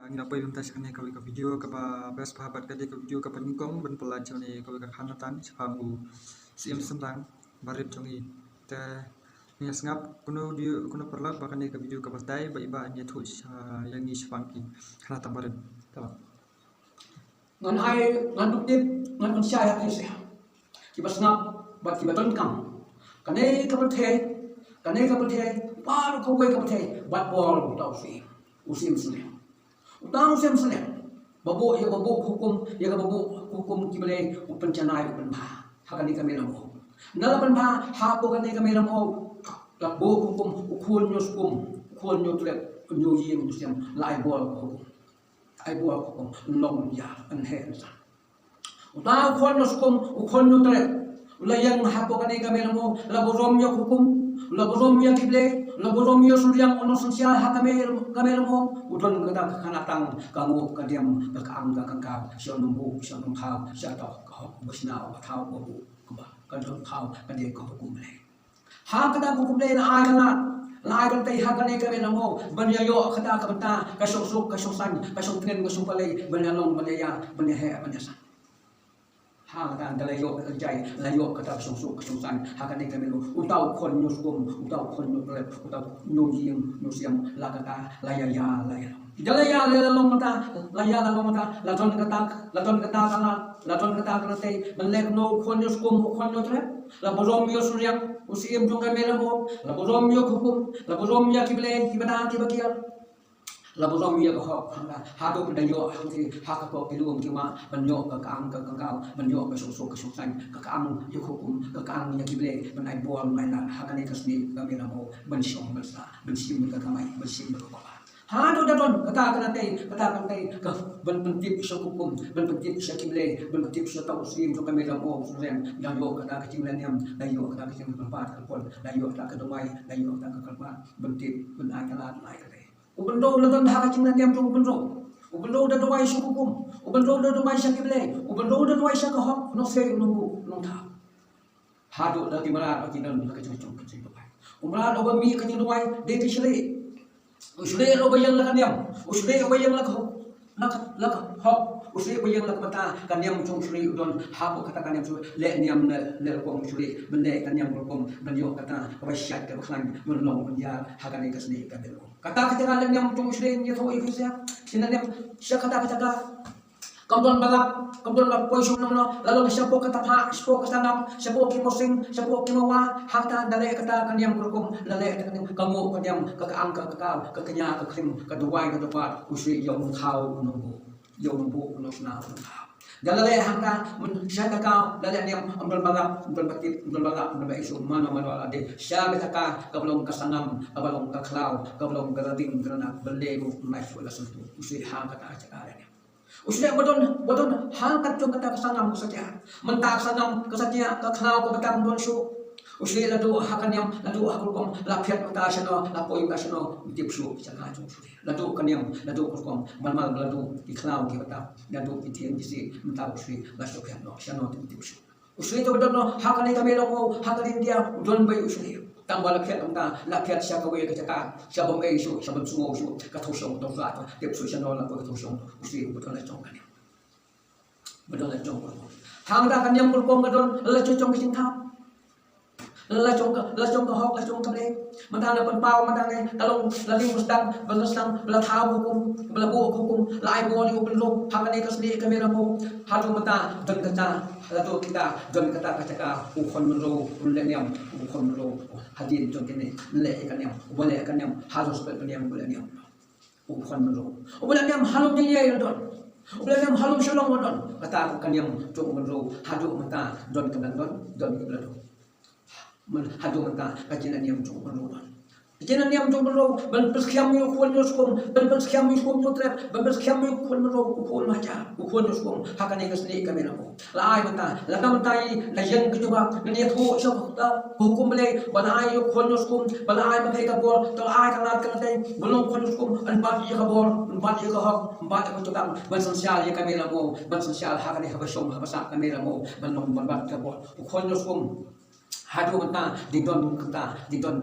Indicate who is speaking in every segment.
Speaker 1: Ngina pay luntas kane kawi ka video ka ba bes pahabat ka ka video ka paningkong ben pelajar ni kawi ka hanatan sapamu sim sembang barip jongi te ni sngap kuno dia kuno perlak ba kane ka video ka batai ba iba nya thu yang ni sepangki hanatan barip ta
Speaker 2: ngan ai ngan dukit ngan manusia ya sih kiba sngap ba kiba ton kam kane ka bethe baru ko ka bethe bat bol tau sih usim sudah utang usim sudah babu hukum hukum kibale upencanai upenpa hakani kami namo nala penpa hapo kani kami namo labo hukum ukun nyotret nyoyi musim lai bol hukum long ya anhe sa utang ukun nyotret layang hapo kani kami namo labo romyo hukum labo romyo kibale labo romyo suryang ono sosial hakame kami namo udon kata kanatang kamu kadiam kakaang kakangkau siang numbu siang numpau siang tau kau busnau batau babu kuba kadon kau kadie kau hukum le ha kata hukum le na ai kana lai kan tai ha kane kame namo banya yo kata kabanta kasok kasosan kasok tren kasok palai banya long banya ya banya he banya sa ha kata dalayo jai layo kata kasosan ha kane kame no utau kon nyuskum utau kon nyulet utau nyojim nyusiam lakata layaya jalaya lalong mata laya lalong mata laton kata kana te menlek no kon nyuskum kon nyotre la borom yo suryam usim jong kame namo la borom yo hukum la borom ya kiblen kibana kibakiar la borom ya ko ha do pendayo hati ha ko pilum kima banyo ka kaang ka kangkau banyo ka sok san ka kaang yo hukum ka kaang ya kible banai bol mai na ha kane kasni kame namo bansyong balsa bansim ka kamai bansim ka baba ha do dadon kata ka ban pentip sa hukum ban pentip sa kible ban pentip sa tausim jong kame namo surem yang yo kata ka kimlen yam dayo kata ka kimlen pat ka pon dayo kata ka domai dayo kata ka kalpat pentip ban akalat lai ka ubendo ladan haka cimna tiam tu ubendo da doai su hukum ubendo da doai sa kible ubendo da doai sa kahok no se nunggu nong ta hadu da timara ka kinan ka cicung pai umra do mi ka cing doai de ti sile usle lo bayang la kaniam usle bayang la kahok la hok usle bayang la mata kaniam chung sule udon hapo kata kaniam su le niam le kong sule bende kaniam kong banyo kata ka basyak ka khang menlong menja hakane ka sne ka belo kata ketika yang tung sering dia tahu itu saya sinanya saya kata kemudian balap poisun nono lalu siapa kata pak siapa kesanam siapa kimosing siapa kimawa hakta dalek kata kan yang berhukum dalek kamu kan yang kekaang kekal kekenya kekrim kedua yang kedepan usai yang kau nunggu nusna dalale hangka syaka kau dalale yang ambil balap isu mana ade syaka taka kabelum kasangam kabelum kaklau kabelum garating kerana belebu naik wala sentuh usai hangka tak acara ni usai bodon hangka tu kata kasangam kesaja mentak sangam kesaja kaklau kebetam don su usai ladu hakan yang ladu hakulkom lapiat kata sano lapoi kasano tipsu jangan tu ladu kan yang ladu kurkom mal ladu iklau kita ladu itien disi mentau usai lasuk yang no sano tipsu usai tu bedono hakan kami lo hakan dia don bai usai tambah lapiat lapiat siapa we kecaka siapa mai su siapa sungo su katosong to flat tipsu sano lapoi katosong usai betul la jong kan betul la jong hang da kan yang kurkom bedon la cocong kisintap la chong ka hok la chong ka le mandang pan pau mandang ne talong laling mustang bala thau hukum bala bu hukum lai bo li ublo hakane kasni kamera mo hatu mata don kata la to kita don kata kacaka ukon menro uleniam ukon menro hadin to kene le kaniam ubale kaniam harus kaniam uleniam ukon menro uleniam halum ye don uleniam halum shalom don kata kaniam to menro hadu mata don kibla hadu mata kajian yang cukup menurun. Kajian yang cukup menurun. Ben persekian mengukul nyuskum, ben persekian mengukul nyutrep, ben persekian mengukul menurun, ukul macam, ukul nyuskum. Hakan yang kesini kami nak. Lai mata, laka mentai, layan kecoba, niat hu syok hukum beli, balai ukul nyuskum, balai pakai kabur, balai kanat kanat, belum ukul nyuskum, empat je kabur, empat je kahok, empat je tukang, ben sosial yang kami nak, ben sosial hakan yang habasum habasak kami nak, ben nombor kabur, ukul nyuskum. hadu mata dingdon kata dingdon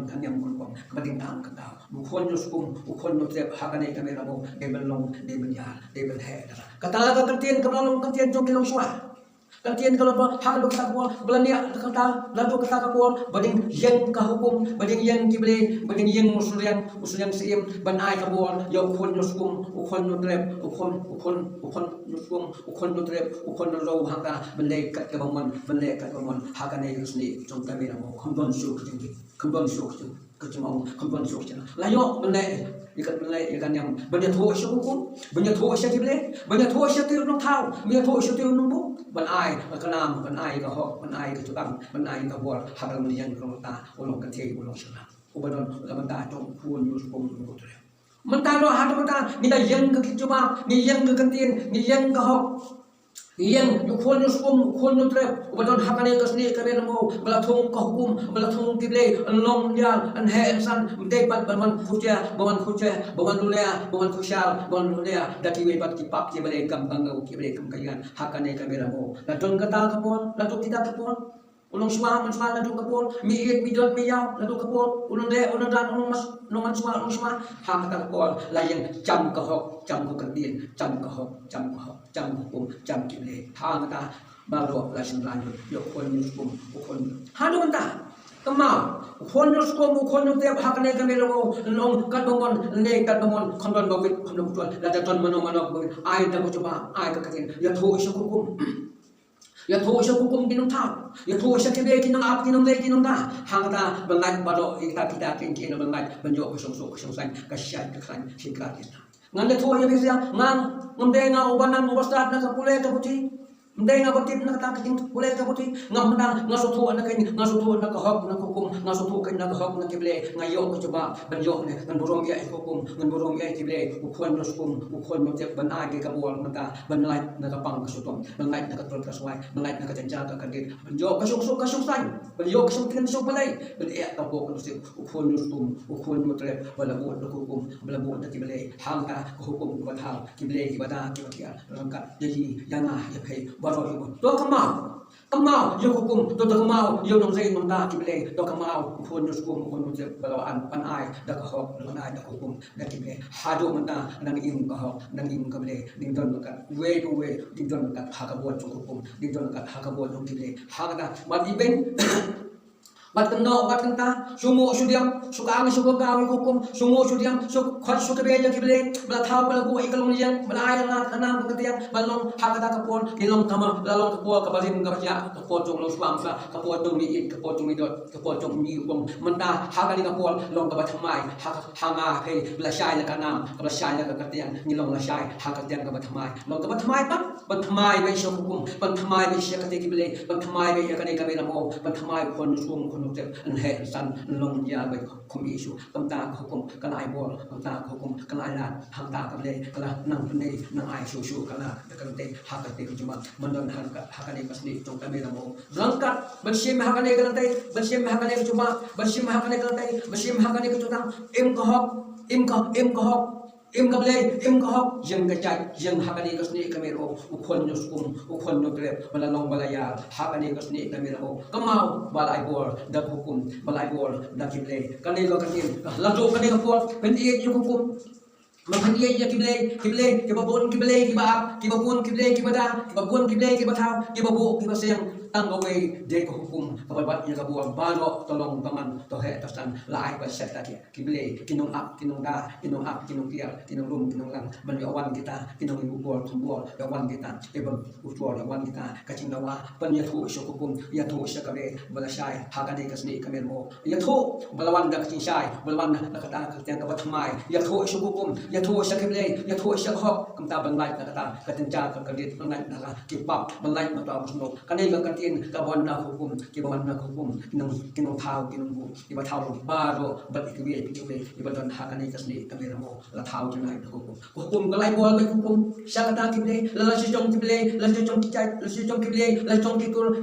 Speaker 2: kan yang kulkom kebating tang kata bukan juskum bukan nutrep hakane kamera mo debel long debel ya debel he kata laga kentien kemalong kentien jong kilong suah kentien kalau hak do kata ko belania kata lalu kata ko bading yang ka hukum bading yang kible bading yang musulian sim ban ai ka bol yo ukon juskum ukon nutrep ukon juskum ukon nutrep ukon lo haka belai kat ka bangman hakane yusni jong kamera mo kondon syuk kecemau kembali syuk layo belai ikan yang banyak thua syuk hukum banyak thua syuk kible banyak thua syuk tir nong thau banyak thua syuk tir nong bu ban ai ka nam ban ai ka hok ban ai ka chukam ban ai ka bol hakal mun yang kong ta ulong ka thei ulong syuk ubadon ka ta tong pun yus pom nong tu mentalo hadu menta ni da yang ka kichuma ni yang ka kantin ni yang ka hok yang yukon yuskum kon nutrep ubadon hakane kasni kabel mo balathong ka hukum balathong kible long yang an he insan mdei pat baman khuja baman lulea baman khushal baman lulea dati we pat kipak ki bale kam bangau ki bale kam kayan hakane kabel mo la don kata kapon la to kita kapon ulong suwa la to kapon mi et mi dot mi yaw la to kapon ulong de ulong dan ulong mas ulong suwa hakata kapon la yang jam ka hok jam ko kantin jam ka hok jam hukum jam kible hang ta balo la simlan yo kon yuskum kon hadu manta kemau kon yuskum kon te hakane kamelo long kadongon ne kadongon kondon bawit kondon tuan la ton mano ai ta ko coba ai ka katin ya tho hukum ya tho hukum kinong tao ya tho kible kinong ap kinong le kinong da hang ta bangai balo kita kin kinong bangai banjo ko song san ka syai ka kran sikrat ngande tho ya bisa ngamde nga ubanan ubastat na kapule ka puti mde nga batip na ta kating pule ka puti ngamda nga sotho na kain nga sotho na ka hok na hukum nga sotho kain na ka hok na kible nga yo ko coba banjo ne kan borong ya hukum ngan borong ya kible ukon ruskum ukon mo tek ban age ka bol mata ban light na ka pang ka sotom ban light na ka tol ka swai ban light na ka tanja ka kadit banjo ka sung san banjo ka sung tin sung balai ban ya ka ko sip ukon ruskum ukon mo trep bala bo na hukum bala bo na kible hangka hukum ko thal kible ki bada ki batia rangka jadi yana ya kai baro ibu to kamau yo hukum to kamau yo nong sei nong da kible to kamau ukon ruskum ukon mo trep bala an pan ai da ka hok ban ai da hukum da kible hado mata nang im ka hok nang im ka ble ding don ka we ding don ka hakabot hukum ding don ka hakabot nong kible hakata mat iben bat keno bat kenta sumo sudiam suka gawi hukum sumo sudiam khot suka beja kible bala thau bala bu ikalong lian bala ai na kanam ketiang balong hakata kapon kilong kama lalong kapo kabalin kapya kapo jong lo swam sa kapo jong mi kapo jong mi dot kapo jong mi bong menta hakali kapon long ka bathamai hanga he bala shai la kanam bala shai la ketiang nilong la shai hakatiang ka bathamai long ka bathamai pa bathamai be sho hukum bathamai be shia kate kible bathamai be yakane ka be namo bathamai kon sum an he san long ya bai khum isu kamta hukum kana ai bol kamta hukum kana ai lan hamta ka le kala nang pne nang ai su kala dakante hakate ku cuma mandon hakane kasni tong kame lamo langkat bersim hakane kalate bersim hakane ku cuma bersim hakane kalate bersim hakane ku tutang im ka hok im ka hok jeng kacai jeng hakane kasni kame ro ukon nyuskum ukon nutrep balalong balaya hakane kasni kame ro kamau balai bor dak hukum balai bor dak kible kane lo katin lajo kane ka por pen ie hukum makan ie ya kible kibabon kible kibabon kible kibada kibabon kible kibatau kibabu kibaseng tanggawe de ko hukum kababat ya kabuang balo tolong paman tohe tasan lai ba set tadi kible kinong ap kinong kial kinong rum kinong lang ban yawan kita kinong ibubol tumbol yawan kita ibon utwol yawan kita kacing dawa pan ya thu syo hukum ya thu sya kabe bala syai hakane kasni kamen mo ya thu balawan da kacing syai balawan da kata katiang kabat mai ya thu syo hukum ya thu sya kible ya thu sya hok kamta ban lai kata katinja ka kadit ban lai da kipap ban lai ma ta musno kanai ka kabon na hukum kinong thau kinong bu iba thau baro bat ikbi iba don hakane kasni kamera mo la thau janai hukum kalai bol bai hukum syakata kible la sijong kible la sijong kible la sijong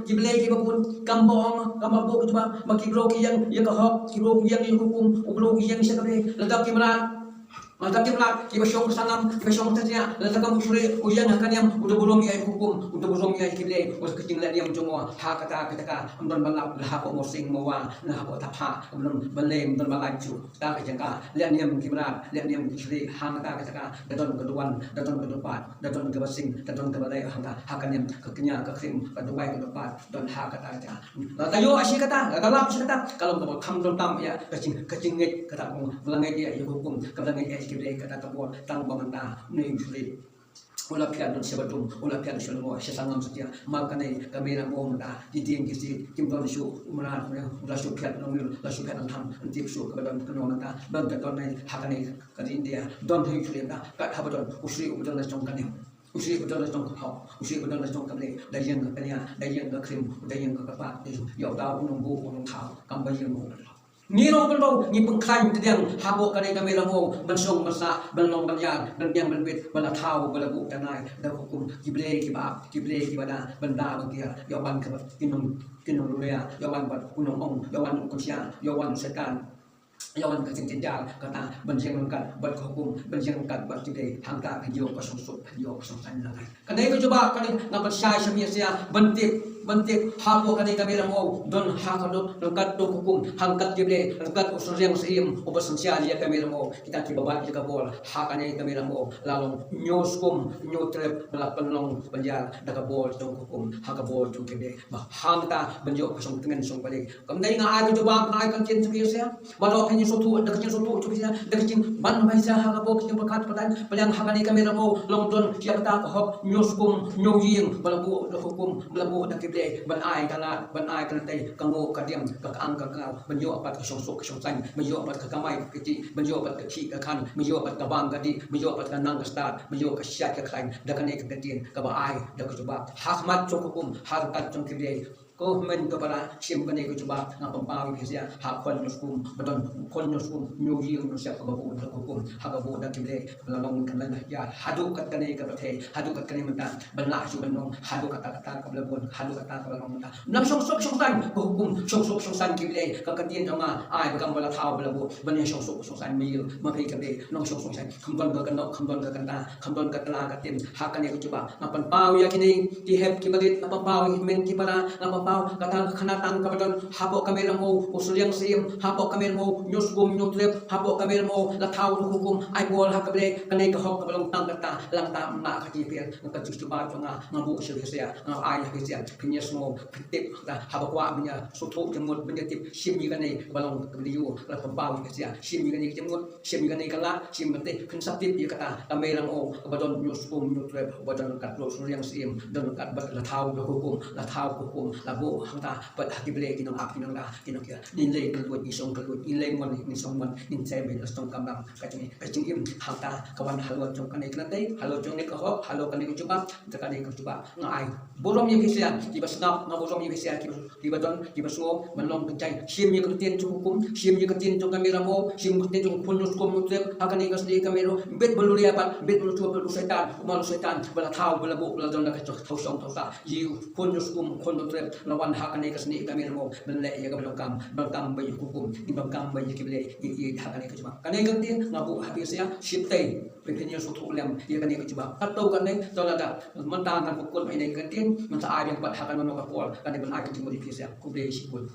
Speaker 2: kible kibapun kambong kamabu coba makibro ki yang ya ka hok kibro yang hukum ubro yang syakate la dak kimran Mantap timlah, kita syok sanam, kita syok saja. Lalu kamu suri ujian akan yang udah belum ya hukum, udah belum ya kibli, udah kecil lagi yang cuma hak kata belum balap hak mosing mawa, hak tapha, belum belem belum balaju. Tak kejangka, lihat yang kibra, lihat yang kibli, hak kata daton keduan, daton kedepan, daton kebasing, daton kebalai hak yang kekenya kekrim, keduai kedepan, dan hak kata. Lalu tayo asyik kata, dalam asyik kata, kalau kamu belum tam ya kecing kata belangit ya hukum, belangit kibli kata tabur tang banganda ning sulit ulah pian dan sebatum ulah pian selmo sesangam setia makane kamera mo da diting kisi kimdon shu umra ulah shu pian nongil la shu pian tham antip shu kabadan kono nata ban ta ton nei hakane ka india don thei sulit da ka habadon usri udon la chong kanem usri udon la chong ka usri udon la chong kamle da yang ka nya da yang ka krim da yang ka pa yo da unong bu unong thao kam ba yang mo ni rong belong ni pengklaim kedang habok kanai kami ramo bensong masa belong banyak dan yang berbit bala tahu bala bu tanai da hukum kible kibada benda bagia yawan ke kinung luya yawan bat unong ong yawan kusia yawan setan yawan kecintaan kata benjeng lengkap buat hukum benjeng lengkap buat kita hangka video kosong lagi karena itu coba kali ngapat syai semia bentik hapo kani kami ramo don hakadot lengkap do hukum hangkat jible lengkap usul yang seim obasan syai ya kami ramo kita kibabat juga bol hakane kami ramo lalu nyoskum nyotrep melakukan long penjal daga bol dong hukum hakabol dong kebe hangta benjo kosong dengan song balik kamdai ngai coba ngai kan cin semia baru kini suatu dekatnya suatu cuma dekatnya ban bahasa hakabol kini berkat pelan pelan hakane kami ramo long don siapa hok nyoskum nyojing balabu hukum balabu dak ban ai kana tay kango kadiam ka ang ka banyo apat ka song san banyo apat ka kamai kiti banyo apat ka thi ka khan banyo apat ka bang kati banyo apat ka nang ka start banyo ka syat ka klain dakane ka katin ka ba ai dak coba hakmat hukum harkat jong kibye ko men ko para simbane ko coba ngapang pawi kisia hakon nuskum badon kon nuskum nyuyi nusya ka babu hukum hagabu dak kibye lalong kan lan ya hadu kat kane ka pathe hadu kat kane menta banla su banong hadu kata ka blabon hadu kata ka lalong menta nam song san ko hukum song san kibye ka katin ama ai bakam bala thau blabu bane song san mil ma phei ka be nong song san khamdon ka kanok khamdon ka kanta khamdon ka tala ka tim hakane ko coba ngapan pawi yakini ti heb kibalit ngapan pawi men ki para ngapan kata kanatang kabadan habok kami ramo usul yang sim habok kami ramo nyusgum nyutrep habok kami ramo latau hukum ai bol hakabre kanai ka hok kabalong tang kata lang ta na ka tipir ka cuba nga ngabu sia nga ai sia pinyes mo pitip ta habok wa minya sutu jemut minya tip sim ni kanai kabalong beliu la pembau sia sim ni kanai jemut sim ni kanai kala sim mate konseptif dia kata kami ramo kabadon nyusgum nyutrep badan kat usul yang sim dan kat latau hukum labu ta pada hati beli kinong api nong dah kinong kira nilai keluar isong keluar nilai mon isong mon insai beli stong kambang kacing im hata kawan haluan jong kanai kenai halu jong ni kahok halu kanai kucuba terkanai kucuba ngai borong yang kisian tiba senap ngaborong yang kisian tiba don tiba suo menlong kencai sim yang ketien hukum sim yang ketien jong kamera mo sim ketien jong punus kom nutrep akan ikas di kamera bet beluri apa bet belu tua belu setan malu setan bela tahu bela bu bela don dak tausong tausa yiu punus kom kon nutrep lawan hakane kasni kami mo benle ya kabelongkam bangkam bayi hukum di bangkam bayi kibele i hakane ka cuma kane ganti ngabu habis ya shiptai pepenya sutu lem ya kane ka cuma atau kane tolada mentang kan pukul ini ganti menta ai yang buat hakan no kapol kane ben ai ka cuma di pisa kubele sipul